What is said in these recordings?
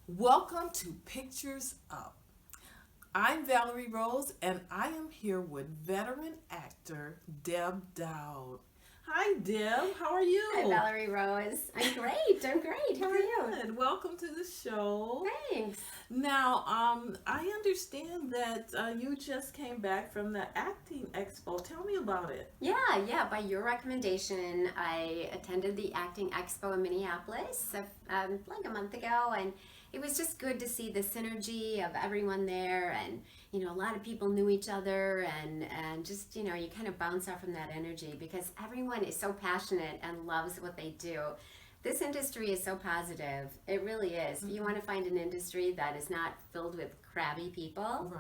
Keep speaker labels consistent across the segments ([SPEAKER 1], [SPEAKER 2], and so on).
[SPEAKER 1] Welcome to Pictures Up. I'm Valerie Rose and I am here with veteran actor Deb Dowd. Hi Deb, how are you?
[SPEAKER 2] Hi, Valerie Rose. I'm great. I'm great. How are you?
[SPEAKER 1] Good. Welcome to the show.
[SPEAKER 2] Thanks.
[SPEAKER 1] Now, I understand that you just came back from the acting expo. Tell me about it.
[SPEAKER 2] Yeah. By your recommendation, I attended the Acting Expo in Minneapolis like a month ago, and it was just good to see the synergy of everyone there, and a lot of people knew each other, and just you kind of bounce off from that energy because everyone is so passionate and loves what they do. This industry is so positive. It really is. If you want to find an industry that is not filled with crabby people,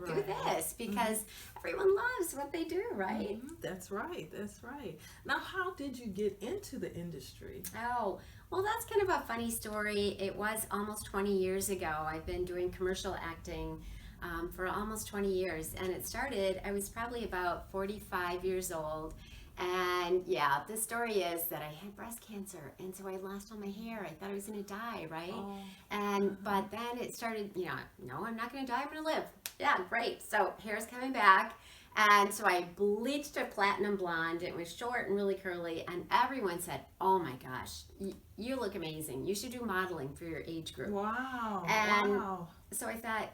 [SPEAKER 2] do this because everyone loves what they do, right?
[SPEAKER 1] That's right. That's right. Now, how did you get into the industry?
[SPEAKER 2] Oh, well, that's kind of a funny story. It was almost 20 years ago. I've been doing commercial acting for almost 20 years, and it started, I was probably about 45 years old. And yeah, the story is that I had breast cancer, and so I lost all my hair. I thought I was gonna die, right?
[SPEAKER 1] Oh,
[SPEAKER 2] But then it started, no, I'm not gonna die, I'm gonna live. Yeah, great. So hair's coming back. And so I bleached it platinum blonde. It was short and really curly, and everyone said, "Oh my gosh, you look amazing. You should do modeling for your age group."
[SPEAKER 1] wow.
[SPEAKER 2] And
[SPEAKER 1] Wow.
[SPEAKER 2] so I thought,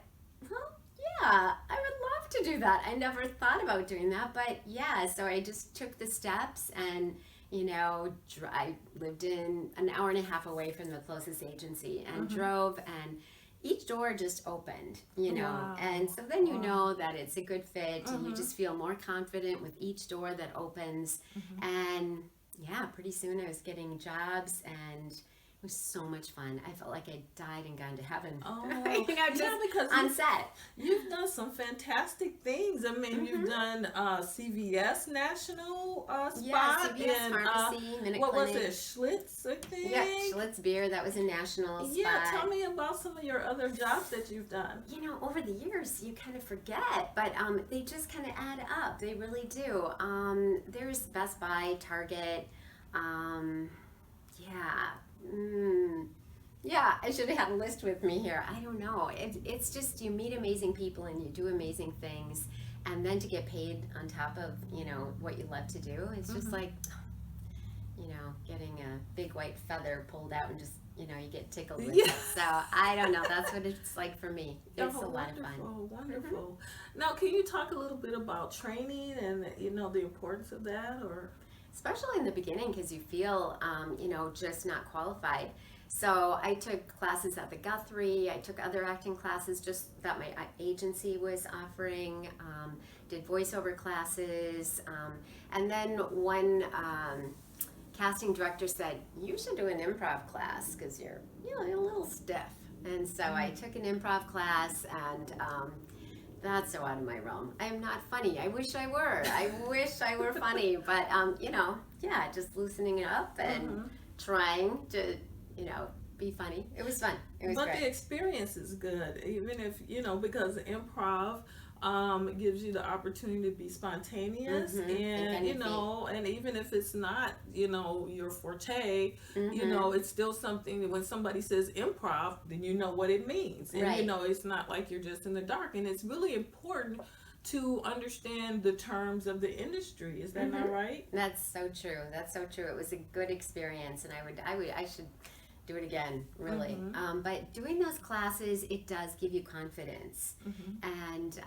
[SPEAKER 2] well, yeah, I would love to do that. I never thought about doing that, but yeah, so I just took the steps and, I lived in an hour and a half away from the closest agency and drove, and each door just opened,
[SPEAKER 1] Wow.
[SPEAKER 2] and so then
[SPEAKER 1] Wow.
[SPEAKER 2] that it's a good fit and you just feel more confident with each door that opens. And yeah, pretty soon I was getting jobs, and it was so much fun. I felt like I died and gone to heaven.
[SPEAKER 1] Oh,
[SPEAKER 2] Just
[SPEAKER 1] yeah, because
[SPEAKER 2] on set.
[SPEAKER 1] you've done some fantastic things. I mean, you've done CVS National
[SPEAKER 2] Yeah,
[SPEAKER 1] spot
[SPEAKER 2] CVS
[SPEAKER 1] and
[SPEAKER 2] Pharmacy, Minute
[SPEAKER 1] what was
[SPEAKER 2] Clinic.
[SPEAKER 1] it, Schlitz, I think?
[SPEAKER 2] Yeah, Schlitz Beer, that was a national spot.
[SPEAKER 1] Yeah, tell me about some of your other jobs that you've done.
[SPEAKER 2] Over the years, you kind of forget, but they just kind of add up. They really do. There's Best Buy, Target. Yeah. Yeah, I should have had a list with me here. I don't know. It's just you meet amazing people and you do amazing things, and then to get paid on top of what you love to do, it's just like getting a big white feather pulled out and just you get tickled with it. So I don't know. That's what it's like for me. It's a lot of fun.
[SPEAKER 1] Wonderful. Now, can you talk a little bit about training and the importance of that, or?
[SPEAKER 2] Especially in the beginning, because you feel just not qualified. So I took classes at the Guthrie. I took other acting classes just that my agency was offering. Did voiceover classes, and then one casting director said, "You should do an improv class because you're a little stiff." And so I took an improv class, and that's so out of my realm. I'm not funny. I wish I were. I wish I were funny, but yeah, just loosening it up and trying to be funny. It was fun. It was
[SPEAKER 1] But
[SPEAKER 2] great.
[SPEAKER 1] the experience is good, even if because improv gives you the opportunity to be spontaneous, and and even if it's not your forte, it's still something that when somebody says improv, then you know what it means, and
[SPEAKER 2] Right.
[SPEAKER 1] it's not like you're just in the dark, and it's really important to understand the terms of the industry. Is that not right?
[SPEAKER 2] That's so true. That's so true. It was a good experience, and I should do it again, really. But doing those classes, it does give you confidence, and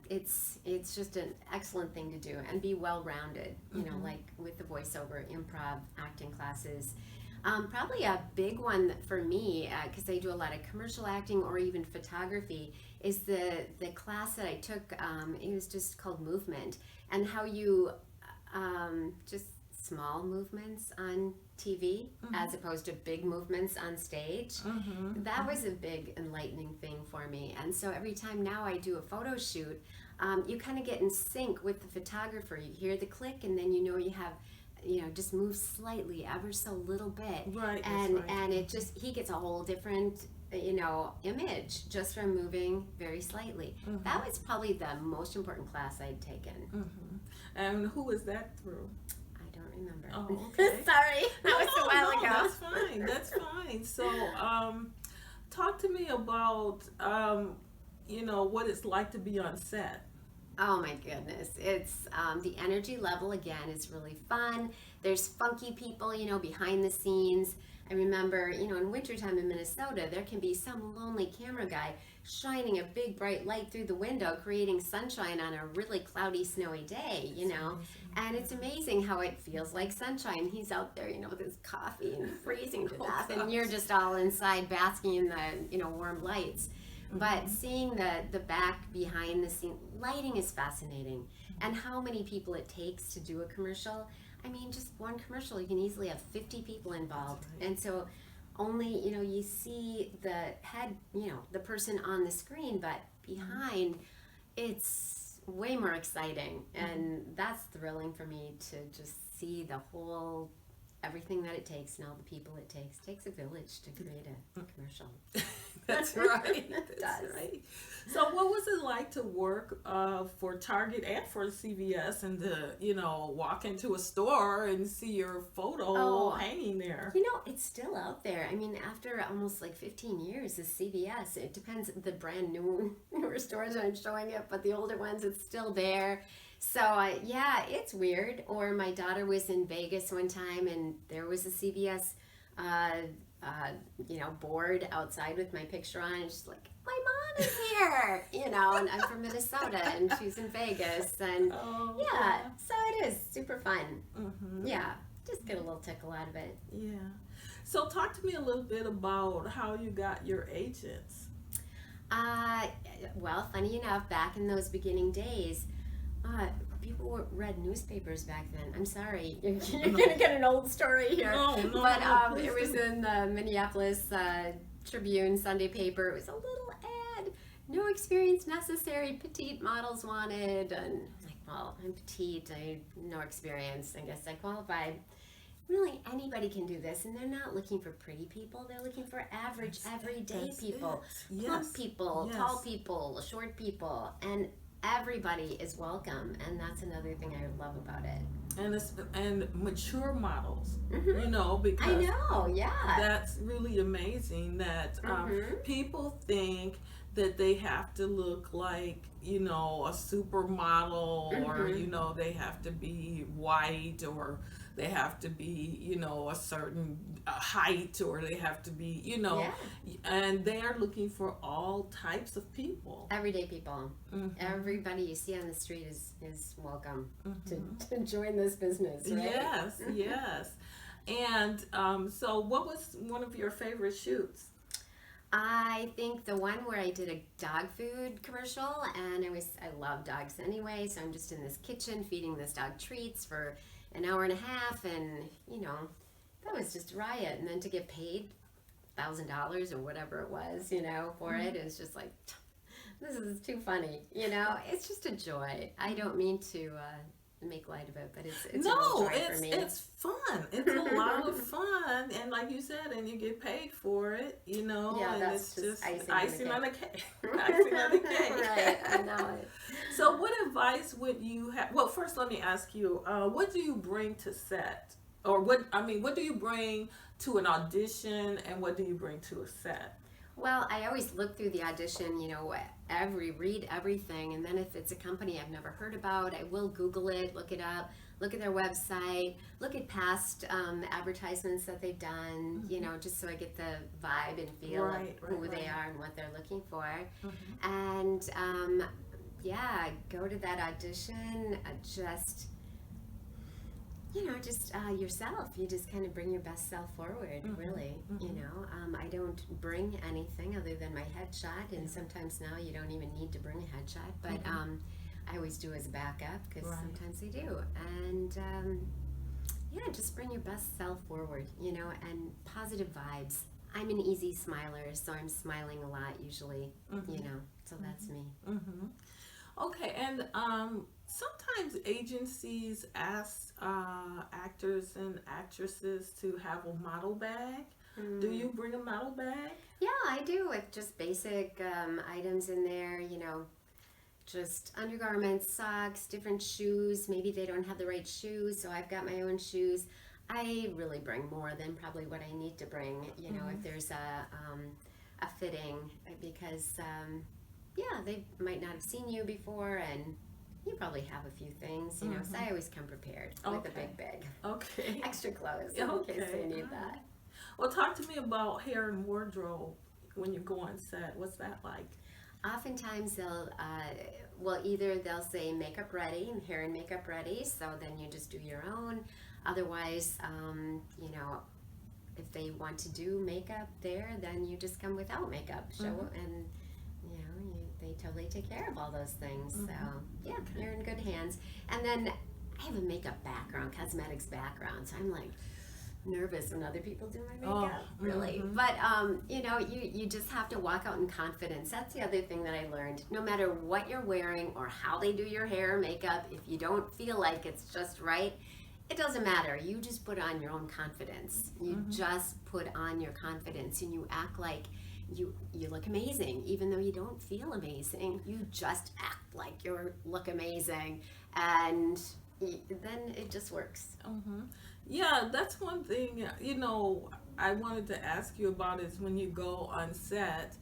[SPEAKER 2] it's just an excellent thing to do, and be well-rounded. Like with the voiceover, improv, acting classes. Probably a big one for me, because I do a lot of commercial acting or even photography, is the class that I took. It was just called Movement, and how you just small movements on TV as opposed to big movements on stage. That was a big enlightening thing for me. And so every time now I do a photo shoot, you kind of get in sync with the photographer. You hear the click, and then you have just move slightly, ever so little bit.
[SPEAKER 1] Right.
[SPEAKER 2] And it just, he gets a whole different image just from moving very slightly. That was probably the most important class I'd taken.
[SPEAKER 1] And who was that through?
[SPEAKER 2] I don't remember.
[SPEAKER 1] Oh, okay.
[SPEAKER 2] Sorry, that was a while ago.
[SPEAKER 1] That's fine. That's fine. So, Talk to me about, what it's like to be on set.
[SPEAKER 2] Oh my goodness. It's the energy level again is really fun. There's funky people, behind the scenes. I remember, in wintertime in Minnesota, there can be some lonely camera guy shining a big bright light through the window, creating sunshine on a really cloudy, snowy day, And it's amazing how it feels like sunshine. He's out there, with his coffee and freezing to death, and you're just all inside basking in the, warm lights. But seeing the back behind the scene, lighting is fascinating. And how many people it takes to do a commercial. I mean, just one commercial, you can easily have 50 people involved. Right. And so only, you see the head, the person on the screen, but behind, it's way more exciting. And that's thrilling for me to just see the whole, everything that it takes and all the people it takes. It takes a village to create a commercial.
[SPEAKER 1] That's right. That's right. So what was it like to work for Target and for CVS and to, walk into a store and see your photo hanging there?
[SPEAKER 2] It's still out there. I mean, after almost like 15 years, the CVS, it depends the brand newer stores I'm showing it, but the older ones, it's still there. So, yeah, it's weird. Or my daughter was in Vegas one time and there was a CVS, board outside with my picture on. And she's like, my mom is here, and I'm from Minnesota and she's in Vegas. And so it is super fun. Mm-hmm. Yeah, just get a little tickle out of it.
[SPEAKER 1] Yeah. So talk to me a little bit about how you got your agents.
[SPEAKER 2] Well, funny enough, back in those beginning days, people read newspapers back then. I'm sorry, you're going to get an old story here.
[SPEAKER 1] No,
[SPEAKER 2] it was in the Minneapolis Tribune Sunday paper. It was a little ad. No experience necessary. Petite models wanted. And I'm like, well, I'm petite. I have no experience. I guess I qualified. Really, anybody can do this, and they're not looking for pretty people. They're looking for average, everyday people, plump people, tall people, short people, and everybody is welcome. And that's another thing I love about it.
[SPEAKER 1] And mature models,
[SPEAKER 2] mm-hmm.
[SPEAKER 1] Because
[SPEAKER 2] I know, yeah,
[SPEAKER 1] that's really amazing that people think that they have to look like, a supermodel,
[SPEAKER 2] mm-hmm.
[SPEAKER 1] or, they have to be white, or they have to be, a certain height, or they have to be, and they are looking for all types of people.
[SPEAKER 2] Everyday people. Mm-hmm. Everybody you see on the street is welcome to join this business, right?
[SPEAKER 1] Yes, yes. And so what was one of your favorite shoots?
[SPEAKER 2] I think the one where I did a dog food commercial, and I love dogs anyway, so I'm just in this kitchen feeding this dog treats for an hour and a half, and that was just a riot. And then to get paid $1,000 or whatever it was, for it was just like, this is too funny. It's just a joy. I don't mean to make light of it, but it's a real joy for me.
[SPEAKER 1] It's fun. It's a lot of fun, and like you said, and you get paid for it.
[SPEAKER 2] Yeah,
[SPEAKER 1] and
[SPEAKER 2] that's
[SPEAKER 1] it's just
[SPEAKER 2] icing on the
[SPEAKER 1] cake. Icing on the cake.
[SPEAKER 2] Right, I know it.
[SPEAKER 1] So, what advice would you have? Well, first, let me ask you: what do you bring to set, or what do you bring to an audition, and what do you bring to a set?
[SPEAKER 2] Well, I always look through the audition, read everything, and then if it's a company I've never heard about, I will Google it, look it up, look at their website, look at past advertisements that they've done, just so I get the vibe and feel of who they are and what they're looking for. Mm-hmm. And go to that audition, just yourself. You just kind of bring your best self forward, really. Mm-hmm. I don't bring anything other than my headshot, and sometimes now you don't even need to bring a headshot, but I always do as a backup, because sometimes I do. And just bring your best self forward, and positive vibes. I'm an easy smiler, so I'm smiling a lot usually, so that's me.
[SPEAKER 1] Mm-hmm. Okay, and sometimes agencies ask actors and actresses to have a model bag. Do you bring a model bag?
[SPEAKER 2] Yeah, I do, with just basic items in there, just undergarments, socks, different shoes. Maybe they don't have the right shoes, so I've got my own shoes. I really bring more than probably what I need to bring. If there's a a fitting, because they might not have seen you before, and you probably have a few things, you know, so I always come prepared with a big bag.
[SPEAKER 1] Okay.
[SPEAKER 2] Extra clothes in case they need that.
[SPEAKER 1] Well, talk to me about hair and wardrobe when you go on set. What's that like?
[SPEAKER 2] Oftentimes either they'll say makeup ready, and hair and makeup ready, so then you just do your own. Otherwise, you know, if they want to do makeup there, then you just come without makeup, and you know, they totally take care of all those things. So yeah, you're in good hands. And then I have a makeup background, cosmetics background, so I'm like nervous when other people do my makeup, really. But you know, you just have to walk out in confidence. That's the other thing that I learned. No matter what you're wearing or how they do your hair or makeup, if you don't feel like it's just right, it doesn't matter. You just put on your own confidence. You just put on your confidence, and you act like you look amazing, even though you don't feel amazing. You just act like you look amazing, and then it just works.
[SPEAKER 1] Yeah, that's one thing, you know, I wanted to ask you about is when you go on set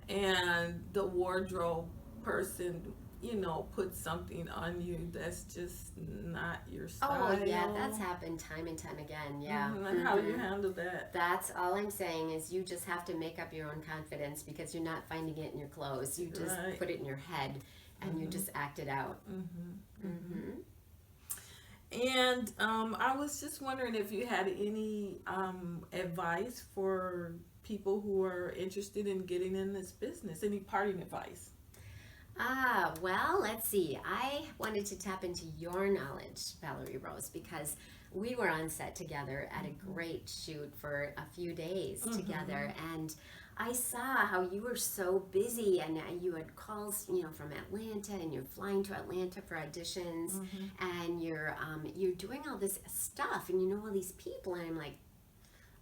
[SPEAKER 1] and the wardrobe person, you know, puts something on you that's just not your style.
[SPEAKER 2] Oh, yeah, that's happened time and time again, yeah.
[SPEAKER 1] And how do you handle that?
[SPEAKER 2] That's all I'm saying is you just have to make up your own confidence, because you're not finding it in your clothes. You just put it in your head, and you just act it out.
[SPEAKER 1] And I was just wondering if you had any advice for people who are interested in getting in this business. Any parting advice?
[SPEAKER 2] Well, let's see. I wanted to tap into your knowledge, Valerie Rose, because we were on set together at a great shoot for a few days together, and I saw how you were so busy, and you had calls, you know, from Atlanta, and you're flying to Atlanta for auditions, and you're doing all this stuff, and you know all these people, and I'm like,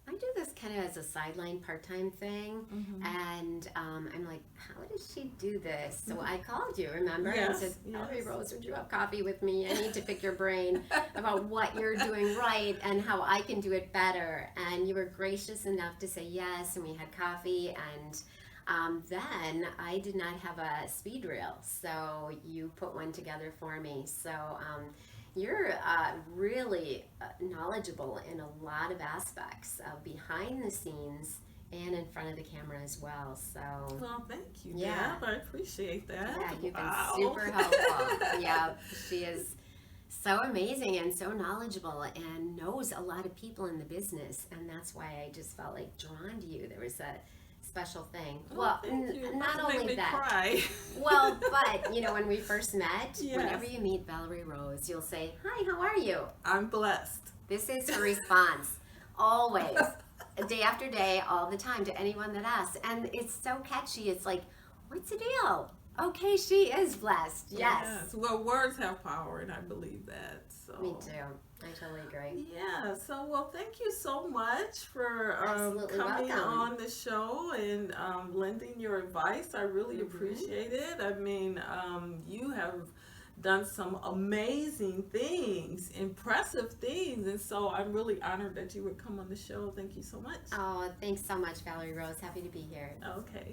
[SPEAKER 2] I do this kind of as a sideline part-time thing, and I'm like, how does she do this? So I called you, remember?
[SPEAKER 1] Yes,
[SPEAKER 2] and said, Valerie Rose, would you have coffee with me? I need to pick your brain about what you're doing right and how I can do it better. And you were gracious enough to say yes, and we had coffee, and then I did not have a speed reel, so you put one together for me. So you're really knowledgeable in a lot of aspects of behind the scenes and in front of the camera as well. So
[SPEAKER 1] well, thank you, Deb. I appreciate that.
[SPEAKER 2] Yeah, you've been super helpful. Yeah, she is so amazing and so knowledgeable and knows a lot of people in the business, and that's why I just felt like drawn to you. There was a special thing.
[SPEAKER 1] Well,
[SPEAKER 2] not only that.
[SPEAKER 1] Cry.
[SPEAKER 2] Well, but you know, when we first met, whenever you meet Valerie Rose, you'll say, "Hi, how are you?"
[SPEAKER 1] I'm blessed.
[SPEAKER 2] This is her response, always, day after day, all the time, to anyone that asks, and it's so catchy. It's like, "What's the deal?" Okay, she is blessed. Yes.
[SPEAKER 1] Well, words have power, and I believe that. So.
[SPEAKER 2] Me too. I totally agree.
[SPEAKER 1] Yeah. So, well, thank you so much for coming
[SPEAKER 2] welcome.
[SPEAKER 1] on the show and lending your advice. I really appreciate it. I mean, you have done some amazing things, impressive things, and so I'm really honored that you would come on the show. Thank you so much.
[SPEAKER 2] Oh, thanks so much, Valerie Rose. Happy to be here.
[SPEAKER 1] Okay.